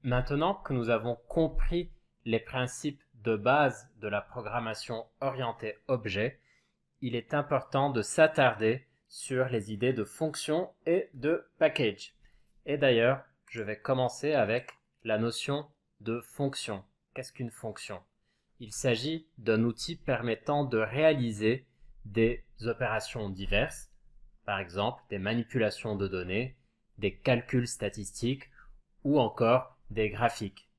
Maintenant que nous avons compris les principes de base de la programmation orientée objet, il est important de s'attarder sur les idées de fonction et de package. Et d'ailleurs, je vais commencer avec la notion de fonction. Qu'est-ce qu'une fonction? Il s'agit d'un outil permettant de réaliser des opérations diverses, par exemple des manipulations de données, des calculs statistiques ou encore des graphiques.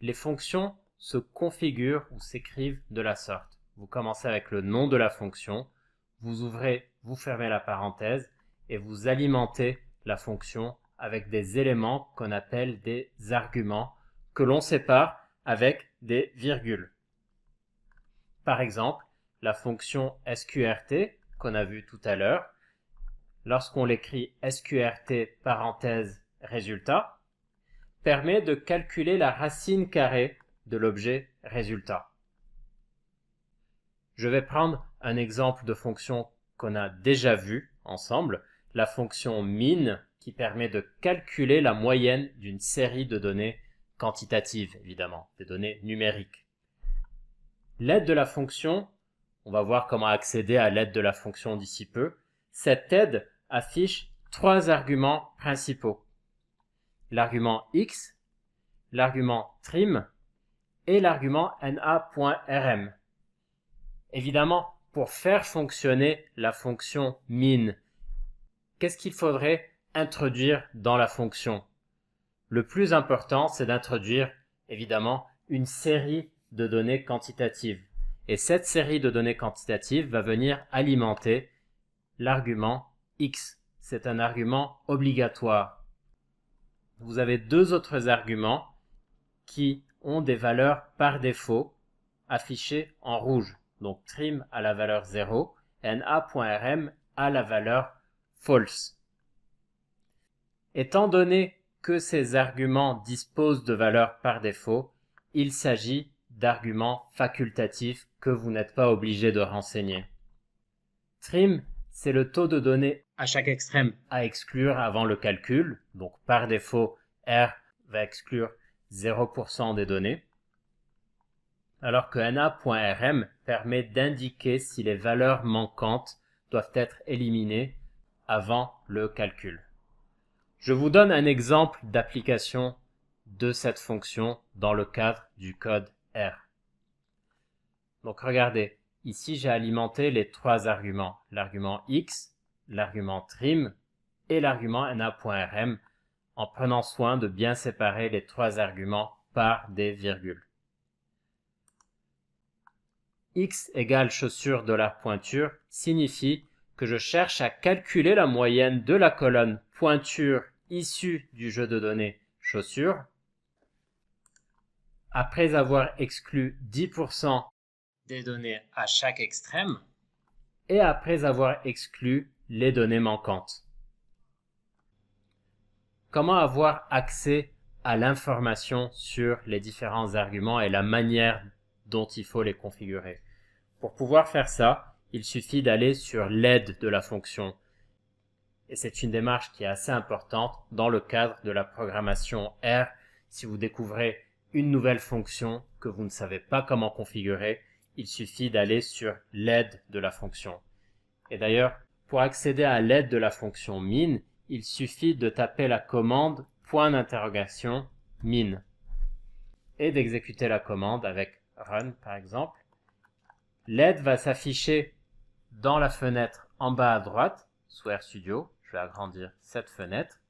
Les fonctions se configurent ou s'écrivent de la sorte. Vous commencez avec le nom de la fonction, vous ouvrez, vous fermez la parenthèse et vous alimentez la fonction avec des éléments qu'on appelle des arguments que l'on sépare avec des virgules. Par exemple, la fonction sqrt qu'on a vue tout à l'heure, lorsqu'on l'écrit sqrt parenthèse résultat, permet de calculer la racine carrée de l'objet résultat. Je vais prendre un exemple de fonction qu'on a déjà vu ensemble, la fonction min qui permet de calculer la moyenne d'une série de données quantitatives, évidemment, des données numériques. L'aide de la fonction, on va voir comment accéder à l'aide de la fonction d'ici peu. Cette aide affiche trois arguments principaux. L'argument x, l'argument trim et l'argument na.rm. Évidemment, pour faire fonctionner la fonction min, qu'est-ce qu'il faudrait introduire dans la fonction? Le plus important, c'est d'introduire, évidemment, une série de données quantitatives. Et cette série de données quantitatives va venir alimenter l'argument x. C'est un argument obligatoire. Vous avez deux autres arguments qui ont des valeurs par défaut affichées en rouge. Donc trim à la valeur 0 et na.rm à la valeur false. Étant donné que ces arguments disposent de valeurs par défaut, il s'agit d'arguments facultatifs que vous n'êtes pas obligé de renseigner. Trim, c'est le taux de données à chaque extrême à exclure avant le calcul. Donc par défaut, R va exclure 0% des données. Alors que na.rm permet d'indiquer si les valeurs manquantes doivent être éliminées avant le calcul. Je vous donne un exemple d'application de cette fonction dans le cadre du code R. Donc regardez, ici j'ai alimenté les trois arguments, l'argument x, l'argument trim et l'argument na.rm en prenant soin de bien séparer les trois arguments par des virgules. X égale chaussure $pointure signifie que je cherche à calculer la moyenne de la colonne pointure issue du jeu de données chaussure après avoir exclu 10% des données à chaque extrême et après avoir exclu les données manquantes. Comment avoir accès à l'information sur les différents arguments et la manière dont il faut les configurer? Pour pouvoir faire ça, il suffit d'aller sur l'aide de la fonction. Et c'est une démarche qui est assez importante dans le cadre de la programmation R. Si vous découvrez une nouvelle fonction que vous ne savez pas comment configurer, il suffit d'aller sur l'aide de la fonction. Et d'ailleurs, pour accéder à l'aide de la fonction min, il suffit de taper la commande :min et d'exécuter la commande avec run par exemple. L'aide va s'afficher dans la fenêtre en bas à droite, sous RStudio. Je vais agrandir cette fenêtre.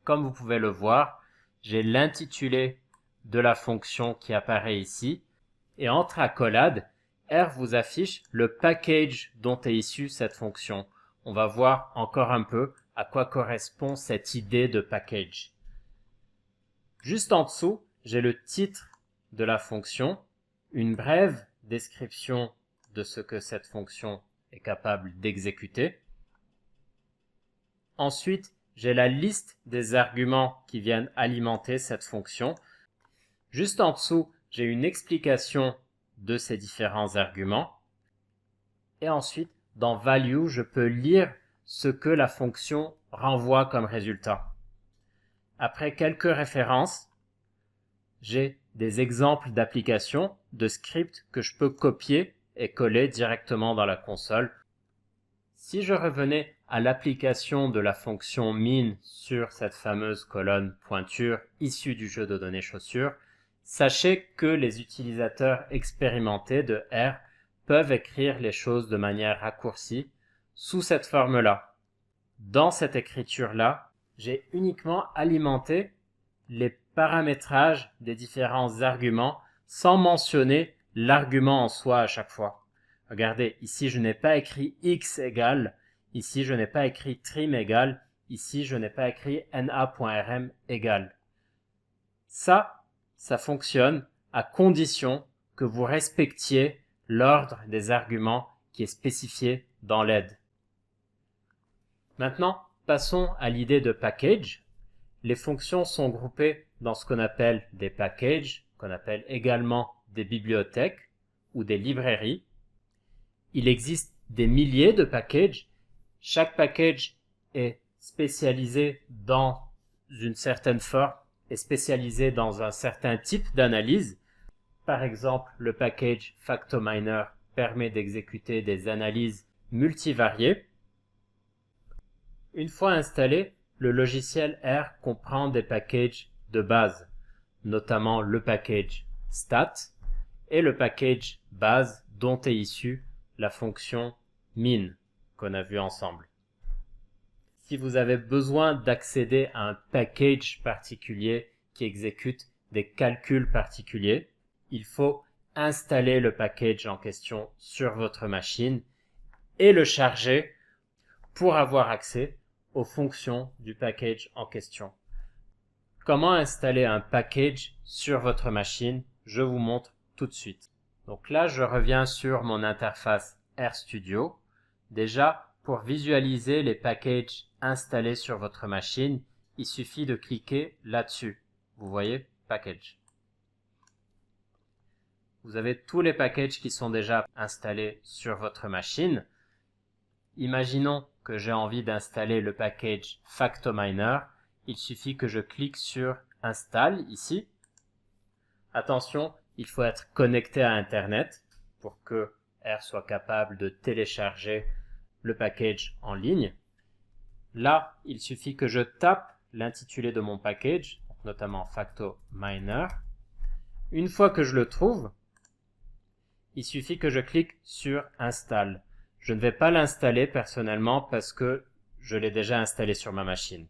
Comme vous pouvez le voir, j'ai l'intitulé de la fonction qui apparaît ici. Et entre accolades, R vous affiche le package dont est issue cette fonction. On va voir encore un peu à quoi correspond cette idée de package. Juste en dessous, j'ai le titre de la fonction, une brève description de ce que cette fonction est capable d'exécuter. Ensuite, j'ai la liste des arguments qui viennent alimenter cette fonction. Juste en dessous, j'ai une explication de ces différents arguments. Et ensuite, dans value, je peux lire ce que la fonction renvoie comme résultat. Après quelques références, j'ai des exemples d'applications, de scripts que je peux copier et coller directement dans la console. Si je revenais à l'application de la fonction min sur cette fameuse colonne pointure issue du jeu de données chaussures, sachez que les utilisateurs expérimentés de R peuvent écrire les choses de manière raccourcie sous cette forme-là. Dans cette écriture-là, j'ai uniquement alimenté les paramétrages des différents arguments sans mentionner l'argument en soi à chaque fois. Regardez, ici je n'ai pas écrit x égale, ici je n'ai pas écrit trim égale, ici je n'ai pas écrit na.rm égale. Ça fonctionne à condition que vous respectiez l'ordre des arguments qui est spécifié dans l'aide. Maintenant, passons à l'idée de package. Les fonctions sont groupées dans ce qu'on appelle des packages, qu'on appelle également des bibliothèques ou des librairies. Il existe des milliers de packages. Chaque package est spécialisé dans une certaine forme, est spécialisé dans un certain type d'analyse. Par exemple, le package Factominer permet d'exécuter des analyses multivariées. Une fois installé, le logiciel R comprend des packages de base, notamment le package stat et le package base dont est issue la fonction min qu'on a vu ensemble. Si vous avez besoin d'accéder à un package particulier qui exécute des calculs particuliers, il faut installer le package en question sur votre machine et le charger pour avoir accès aux fonctions du package en question. Comment installer un package sur votre machine? Je vous montre tout de suite. Donc là, je reviens sur mon interface RStudio. Déjà, pour visualiser les packages installés sur votre machine, il suffit de cliquer là-dessus. Vous voyez, package. Vous avez tous les packages qui sont déjà installés sur votre machine. Imaginons que j'ai envie d'installer le package Factominer. Il suffit que je clique sur Install ici. Attention, il faut être connecté à Internet pour que R soit capable de télécharger le package en ligne. Là, il suffit que je tape l'intitulé de mon package, notamment Factominer. Une fois que je le trouve, il suffit que je clique sur Install. Je ne vais pas l'installer personnellement parce que je l'ai déjà installé sur ma machine.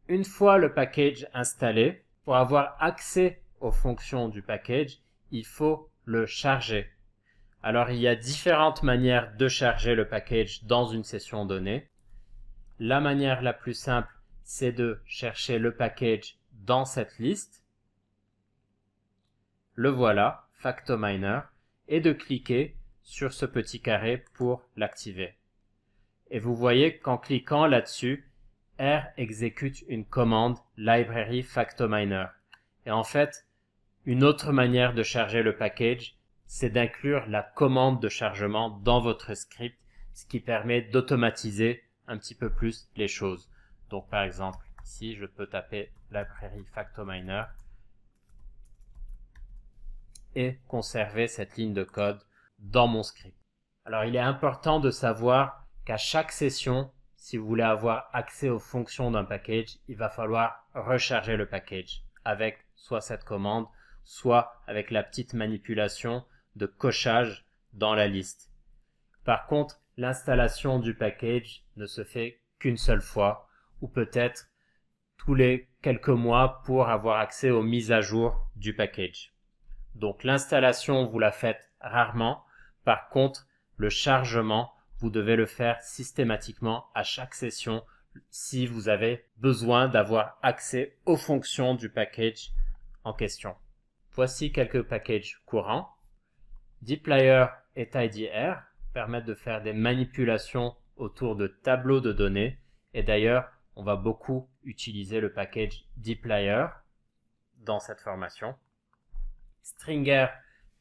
Une fois le package installé, pour avoir accès aux fonctions du package, il faut le charger. Alors il y a différentes manières de charger le package dans une session donnée. La manière la plus simple, c'est de chercher le package dans cette liste. Le voilà, Factominer, et de cliquer sur ce petit carré pour l'activer. Et vous voyez qu'en cliquant là-dessus, R exécute une commande library Factominer. Et en fait, une autre manière de charger le package, c'est d'inclure la commande de chargement dans votre script, ce qui permet d'automatiser un petit peu plus les choses. Donc par exemple, ici, je peux taper library Factominer et conserver cette ligne de code dans mon script. Alors il est important de savoir qu'à chaque session, si vous voulez avoir accès aux fonctions d'un package, il va falloir recharger le package avec soit cette commande, soit avec la petite manipulation de cochage dans la liste. Par contre, l'installation du package ne se fait qu'une seule fois, ou peut-être tous les quelques mois pour avoir accès aux mises à jour du package. Donc l'installation, vous la faites rarement. Par contre, le chargement, vous devez le faire systématiquement à chaque session si vous avez besoin d'avoir accès aux fonctions du package en question. Voici quelques packages courants. dplyr et tidyr permettent de faire des manipulations autour de tableaux de données. Et d'ailleurs, on va beaucoup utiliser le package dplyr dans cette formation. Stringer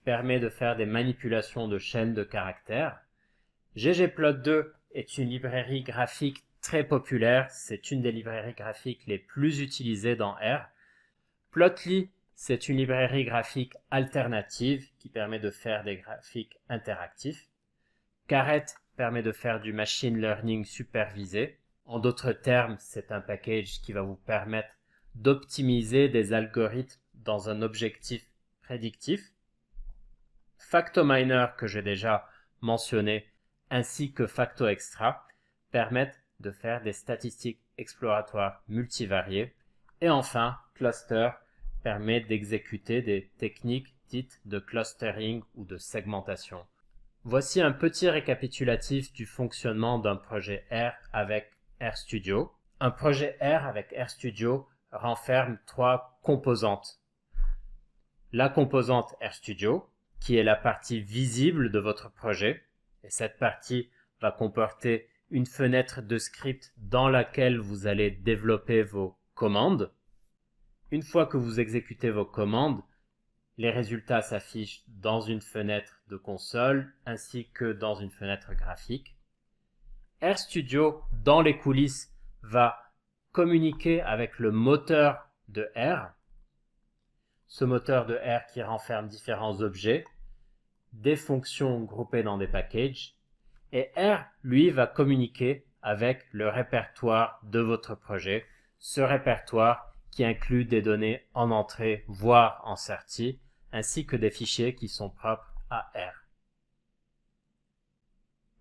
permet de faire des manipulations de chaînes de caractères. ggplot2 est une librairie graphique très populaire, c'est une des librairies graphiques les plus utilisées dans R. Plotly, c'est une librairie graphique alternative qui permet de faire des graphiques interactifs. Caret permet de faire du machine learning supervisé. En d'autres termes, c'est un package qui va vous permettre d'optimiser des algorithmes dans un objectif prédictif. Factominer, que j'ai déjà mentionné, ainsi que FactoExtra, permettent de faire des statistiques exploratoires multivariées. Et enfin, Cluster permet d'exécuter des techniques dites de clustering ou de segmentation. Voici un petit récapitulatif du fonctionnement d'un projet R avec RStudio. Un projet R avec RStudio renferme 3 composantes. La composante RStudio, qui est la partie visible de votre projet, et cette partie va comporter une fenêtre de script dans laquelle vous allez développer vos commandes. Une fois que vous exécutez vos commandes, les résultats s'affichent dans une fenêtre de console ainsi que dans une fenêtre graphique. RStudio, dans les coulisses, va communiquer avec le moteur de R. Ce moteur de R qui renferme différents objets, des fonctions groupées dans des packages, et R, lui, va communiquer avec le répertoire de votre projet, ce répertoire qui inclut des données en entrée, voire en sortie, ainsi que des fichiers qui sont propres à R.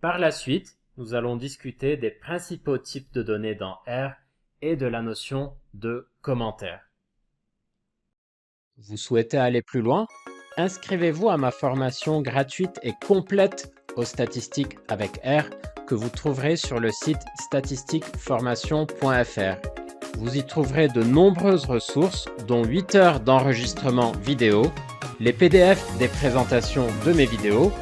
Par la suite, nous allons discuter des principaux types de données dans R et de la notion de commentaire. Vous souhaitez aller plus loin? Inscrivez-vous à ma formation gratuite et complète aux statistiques avec R que vous trouverez sur le site statistiqueformation.fr. Vous y trouverez de nombreuses ressources, dont 8 heures d'enregistrement vidéo, les PDF des présentations de mes vidéos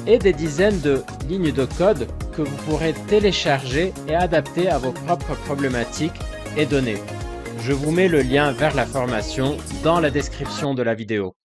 et des dizaines de lignes de code que vous pourrez télécharger et adapter à vos propres problématiques et données. Je vous mets le lien vers la formation dans la description de la vidéo.